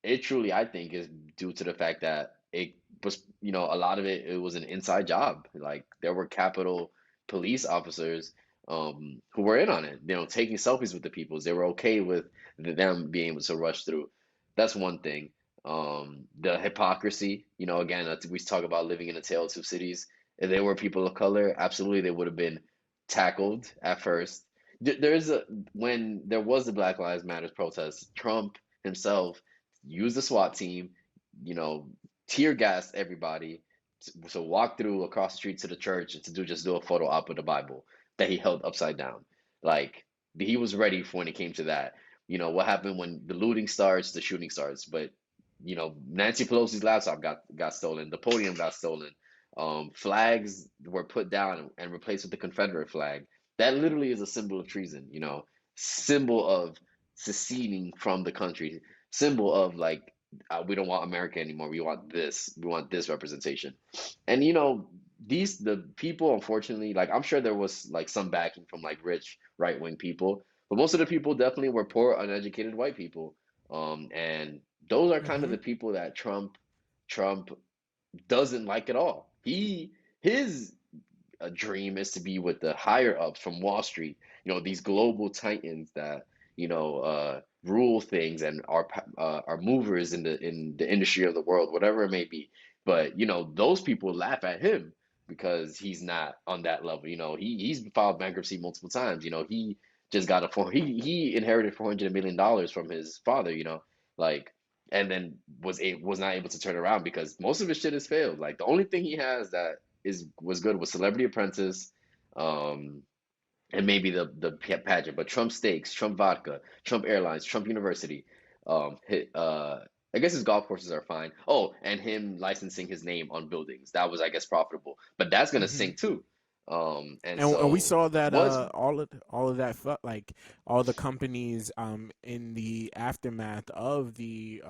it truly, I think, is due to the fact that it was, you know, a lot of it was an inside job. Like there were Capitol police officers who were in on it, you know, taking selfies with the peoples. They were okay with them being able to rush through. That's one thing. The hypocrisy, you know, again, we talk about living in a tale of two cities. If they were people of color, absolutely they would have been tackled at first. There's a when there was the Black Lives Matter protest, Trump himself use the SWAT team, you know, tear gas everybody to walk through across the street to the church and to do a photo op with the Bible that he held upside down. Like he was ready for when it came to that. You know, what happened when the looting starts, the shooting starts. But you know, Nancy Pelosi's laptop got stolen, the podium got stolen, flags were put down and replaced with the Confederate flag. That literally is a symbol of treason, you know, symbol of seceding from the country, symbol of like we don't want America anymore. We want this representation. And you know, the people, unfortunately, like I'm sure there was like some backing from like rich right wing people, but most of the people definitely were poor, uneducated white people. And those are kind of
Mm-hmm.
the people that Trump doesn't like at all. His dream is to be with the higher ups from Wall Street, these global titans that, rule things and are movers in the industry of the world, whatever it may be. But, those people laugh at him because he's not on that level. He's filed bankruptcy multiple times. He just got he inherited $400 million from his father, like, and then was not able to turn around because most of his shit has failed. Like the only thing he has that is was good was Celebrity Apprentice, um, and maybe the pageant. But Trump Steaks, Trump Vodka, Trump Airlines, Trump University, hit, I guess his golf courses are fine. Oh, and him licensing his name on buildings. That was, I guess, profitable. But that's gonna
Hmm.
sink too. And
And we
so
saw that
what's
all of that like all the companies in the aftermath of the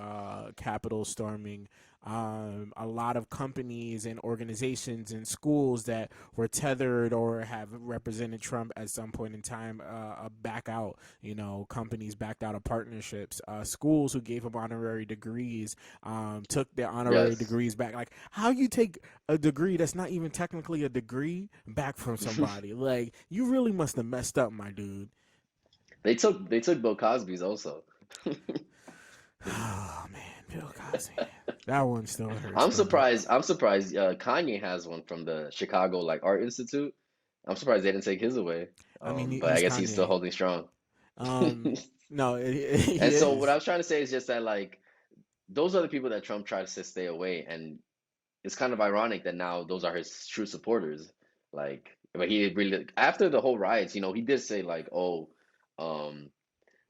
Capitol storming, a lot of companies and organizations and schools that were tethered or have represented Trump at some point in time back out. Companies backed out of partnerships. Schools who gave him honorary degrees took their honorary
yes.
degrees back. Like, how you take a degree that's not even technically a degree back from somebody? Like, you really must have messed up, my dude.
They took Bill Cosby's also.
Oh man, Bill Cosby. That one still hurts,
I'm
brother.
surprised. I'm surprised. Kanye has one from the Chicago like Art Institute. I'm surprised they didn't take his away.
I mean,
But I
he's
guess he's still
Kanye.
holding strong.
No, he
And so what
is.
I was trying to say is just that like those are the people that Trump tries to stay away, and it's kind of ironic that now those are his true supporters. Like, but he really after the whole riots, he did say like, oh, um,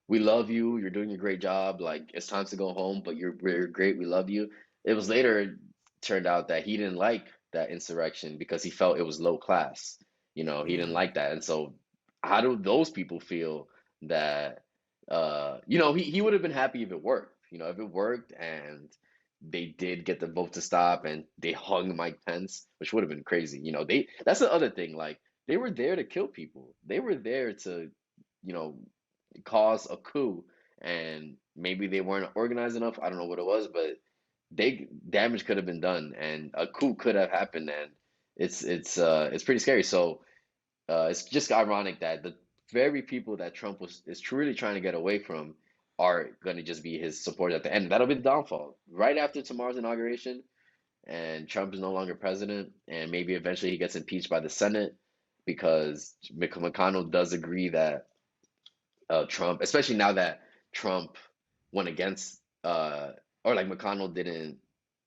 we love you. You're doing a great job. Like it's time to go home, but you're great. We love you. It was later turned out that he didn't like that insurrection because he felt it was low class. He didn't
Mm,
like that. And so how do those people feel that he would have been happy if it worked. If it worked and they did get the vote to stop and they hung Mike Pence, which would have been crazy. That's the other thing. Like they were there to kill people. They were there to, you know, cause a coup, and maybe they weren't organized enough. I don't know what it was, but they damage could have been done, and a coup could have happened, and it's pretty scary. So it's just ironic that the very people that Trump was is truly trying to get away from are going to just be his supporters at the end. That'll be the downfall. Right after tomorrow's inauguration, and Trump is no longer president, and maybe eventually he gets impeached by the Senate because McConnell does agree that Trump, especially now that Trump went against, or like McConnell didn't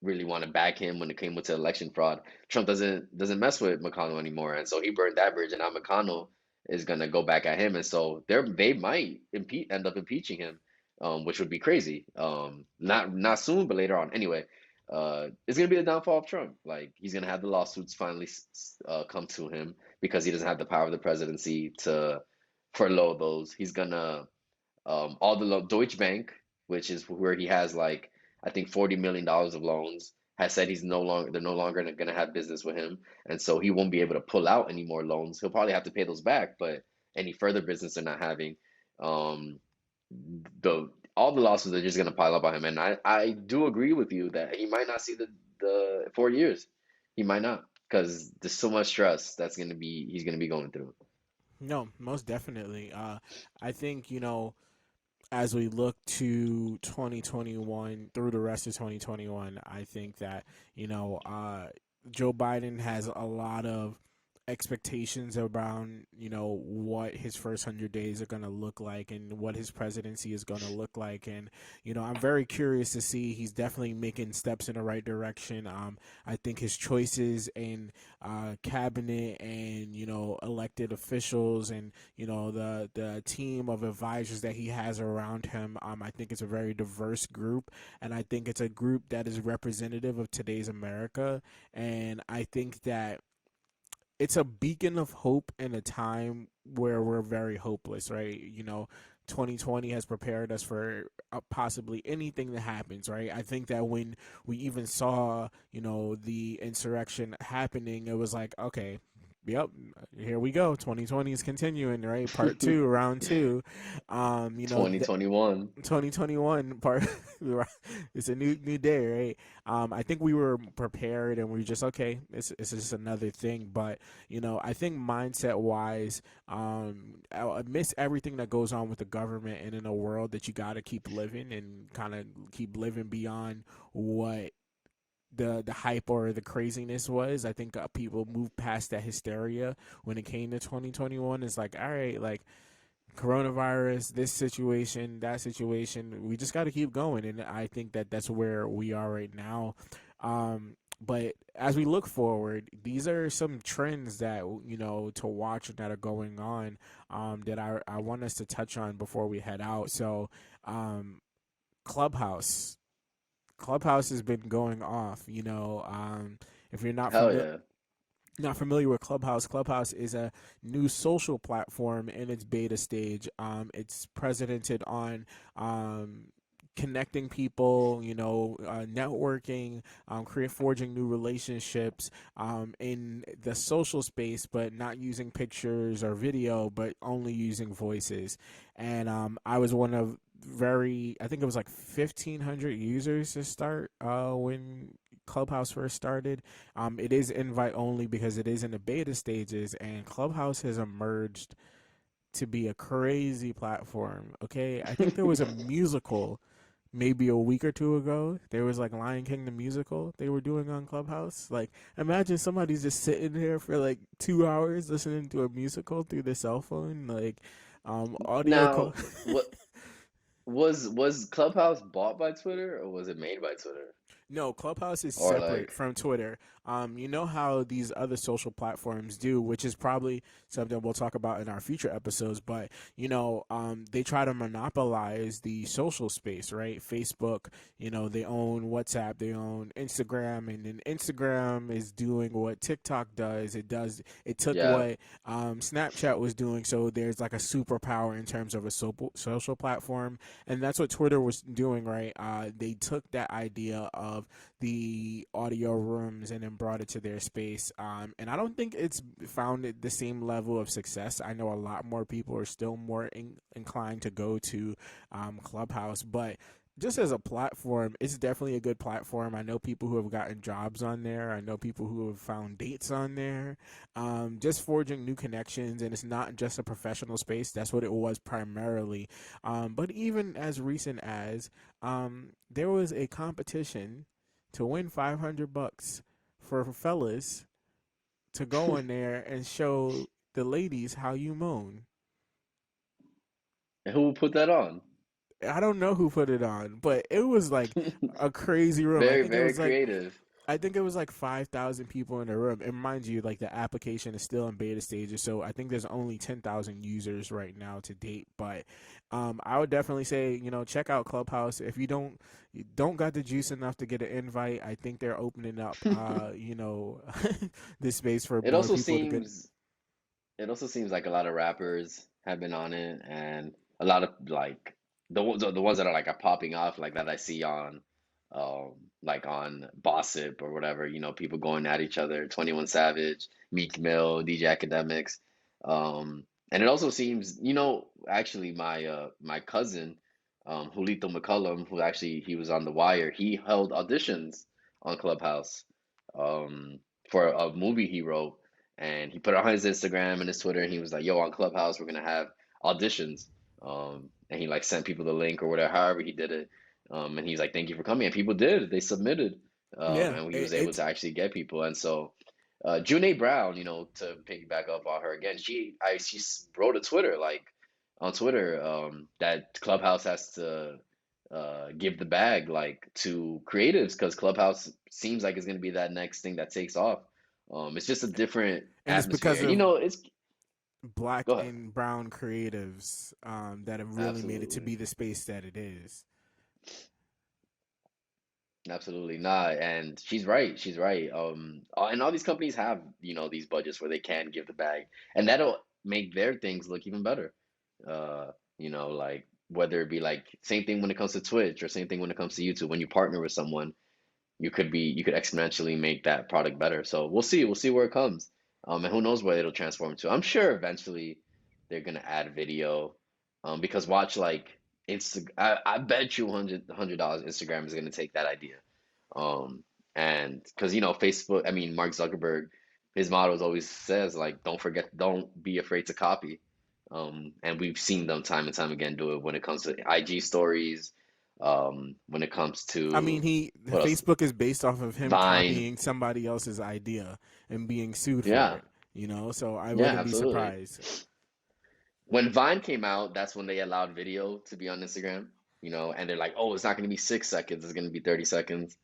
really want to back him when it came to election fraud. Trump doesn't mess with McConnell anymore, and so he burned that bridge, and now McConnell is gonna go back at him, and so they might end up impeaching him, which would be crazy. Not soon, but later on. Anyway, it's gonna be the downfall of Trump. Like he's gonna have the lawsuits finally come to him because he doesn't have the power of the presidency to furlough those. He's gonna all the Deutsche Bank, which is where he has like I think $40 million of loans, has said they're no longer gonna have business with him, and so he won't be able to pull out any more loans. He'll probably have to pay those back, but any further business they're not having, um, the all the losses are just gonna pile up on him. And I do agree with you that he might not see the 4 years. He might not because there's so much stress he's gonna be going through.
no, most definitely. I think as we look to 2021 through the rest of 2021, I think that Joe Biden has a lot of expectations around what his first 100 days are going to look like and what his presidency is going to look like. And I'm very curious to see. He's definitely making steps in the right direction. I think his choices in cabinet and elected officials and the team of advisors that he has around him, I think it's a very diverse group, and I think it's a group that is representative of today's America. And I think that it's a beacon of hope in a time where we're very hopeless, right? 2020 has prepared us for possibly anything that happens, right? I think that when we even saw, the insurrection happening, it was like, okay, Yep, here we go. 2020 is continuing, right? Part two, round two. You know,
2021.
2021 part. It's a new day, right? I think we were prepared and we are just okay. It's just another thing, but I think mindset wise, amidst everything that goes on with the government and in a world that you got to keep living and kind of keep living beyond what the hype or the craziness was. I think people moved past that hysteria when it came to 2021. It's like, all right, like coronavirus, this situation, that situation, we just got to keep going. And I think that that's where we are right now. But as we look forward, these are some trends that to watch that are going on, that I want us to touch on before we head out. So, um, Clubhouse. Clubhouse has been going off. If you're
Hell yeah.
not familiar with Clubhouse, Clubhouse is a new social platform in its beta stage. It's predicated on connecting people, networking, forging new relationships in the social space, but not using pictures or video, but only using voices. And I was one of I think it was like 1,500 users to start when Clubhouse first started. It is invite only because it is in the beta stages, and Clubhouse has emerged to be a crazy platform. Okay, I think there was a musical maybe a week or two ago. There was like Lion King the musical they were doing on Clubhouse. Like, imagine somebody's just sitting there for like 2 hours listening to a musical through their cell phone, like audio.
Now, what was Clubhouse bought by Twitter or was it made by Twitter?
No, Clubhouse is
Or
separate
like,
from Twitter. You know how these other social platforms do, which is probably something we'll talk about in our future episodes. But they try to monopolize the social space, right? Facebook, they own WhatsApp, they own Instagram, and then Instagram is doing what TikTok does. It took
yeah,
what Snapchat was doing, so there's like a superpower in terms of a social platform, and that's what Twitter was doing, right? They took that idea of the audio rooms and then brought it to their space. And I don't think it's found the same level of success. I know a lot more people are still more inclined to go to Clubhouse, but just as a platform, it's definitely a good platform. I know people who have gotten jobs on there. I know people who have found dates on there. Just forging new connections, and it's not just a professional space. That's what it was primarily. But even as recent as there was a competition to win $500 for fellas to go in there and show the ladies how you moan.
and who put that on?
I don't know who put it on, but it was like a crazy room.
Very, very creative.
I think it was like 5,000 people in the room. And mind you, like the application is still in beta stages, so I think there's only 10,000 users right now to date. But I would definitely say, check out Clubhouse. If you don't got the juice enough to get an invite, I think they're opening up, this space for
It
more
also
people to get.
seems it also seems like a lot of rappers have been on it, and a lot of like the ones that are popping off like that I see on like on Bossip or whatever, people going at each other, 21 Savage, Meek Mill, DJ Academics. And it also seems, actually my cousin, Julito McCullum, who actually he was on The Wire, he held auditions on Clubhouse for a movie he wrote, and he put it on his Instagram and his Twitter, and he was like, "Yo, on Clubhouse, we're gonna have auditions." And he like sent people the link or whatever, however he did it. And he's like, "Thank you for coming." And people did; they submitted,
Yeah,
and he was able to actually get people. And so, Janae Brown, to piggyback up on her again, she wrote a Twitter like on Twitter that Clubhouse has to give the bag like to creatives because Clubhouse seems like it's going to be that next thing that takes off. It's just a different
and it's
atmosphere.
because
And
of
it's
black
go ahead.
and brown creatives that have really made it to
Absolutely.
be the space that it is.
Absolutely not. And she's right. She's right. And all these companies have, these budgets where they can give the bag, and that'll make their things look even better. Like whether it be like same thing when it comes to Twitch or same thing when it comes to YouTube. When you partner with someone, you could exponentially make that product better. So we'll see. We'll see where it comes. And who knows what it'll transform to. I'm sure eventually they're gonna add video, because watch like I bet you $100 Instagram is gonna take that idea, um, and because Facebook, I mean Mark Zuckerberg, his motto is always says like don't be afraid to copy, and we've seen them time and time again do it when it comes to IG stories, when it comes
I mean,
to what else,
Facebook is based off of him
Vine,
copying somebody else's idea and being sued for
yeah,
it. So I
yeah,
wouldn't be
absolutely.
surprised.
When Vine came out, that's when they allowed video to be on Instagram, and they're like, oh, it's not going to be 6 seconds, it's going to be 30 seconds.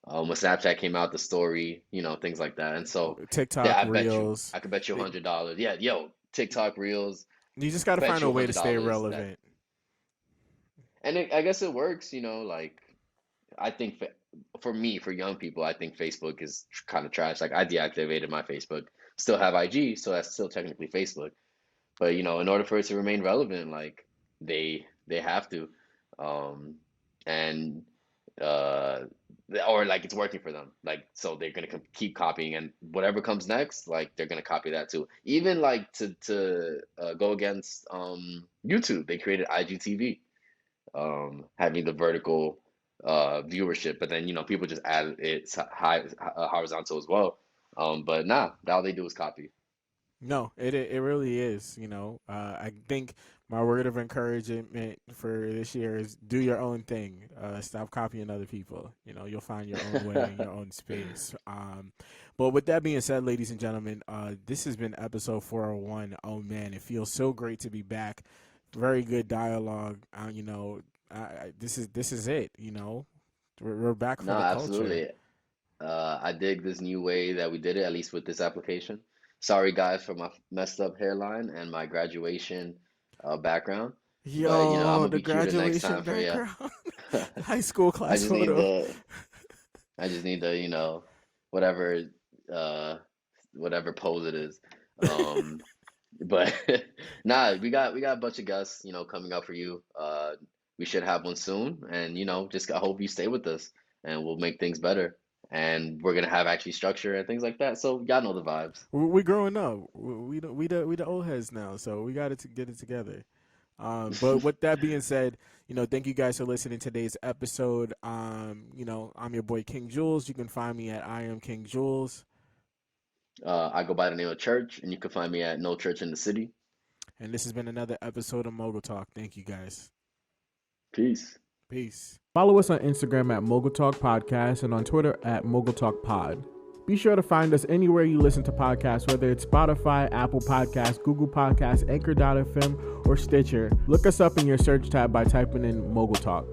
When Snapchat came out, the story, things like that. And so, yeah,
TikTok, Reels.
I could bet you
They,
$100. Yeah, yo, TikTok Reels,
you just got to
bet
find
you
a
a
way to
hundred
stay
dollars that,
relevant.
and I guess it works, like I think for me, for young people, I think Facebook is kind of trash. Like I deactivated my Facebook, still have IG, so that's still technically Facebook. But in order for it to remain relevant, like they have to, um, and uh, or like it's working for them. Like so they're gonna keep copying, and whatever comes next, like they're gonna copy that too. Even like to go against YouTube, they created IGTV, having the vertical viewership, but then people just add it high horizontal as well. But nah, all they do is copy.
No, it really is. I think my word of encouragement for this year is do your own thing. Stop copying other people. You'll find your own way in your own space. But with that being said, ladies and gentlemen, this has been episode 401. Oh man, it feels so great to be back. Very good dialogue. This is it. We're back
No,
for the culture.
absolutely. I dig this new way that we did it, at least with this application. Sorry, guys, for my messed up hairline and my graduation background, but I'm
Yo,
gonna
the
be cuter next
graduation
time for you.
background, the high school
I
class
just need
photo.
the, I just need the, whatever, uh, whatever pose it is. Um, but nah, we got a bunch of guests, coming up for you. We should have one soon, and just I hope you stay with us, and we'll make things better. And we're gonna have actually structure and things like that. So y'all know the vibes.
We growing up. We the old heads now, so we got to get it together. But with that being said, thank you guys for listening to today's episode. I'm your boy King Jules. You can find me at I am King Jules,
I go by the name of Church, and you can find me at No Church in the City.
and this has been another episode of Mogul Talk. Thank you guys.
Peace.
Peace. Follow us on Instagram at Mogul Talk Podcast and on Twitter at Mogul Talk Pod. Be sure to find us anywhere you listen to podcasts, whether it's Spotify, Apple Podcasts, Google Podcasts, Anchor.fm, or Stitcher. Look us up in your search tab by typing in Mogul Talk.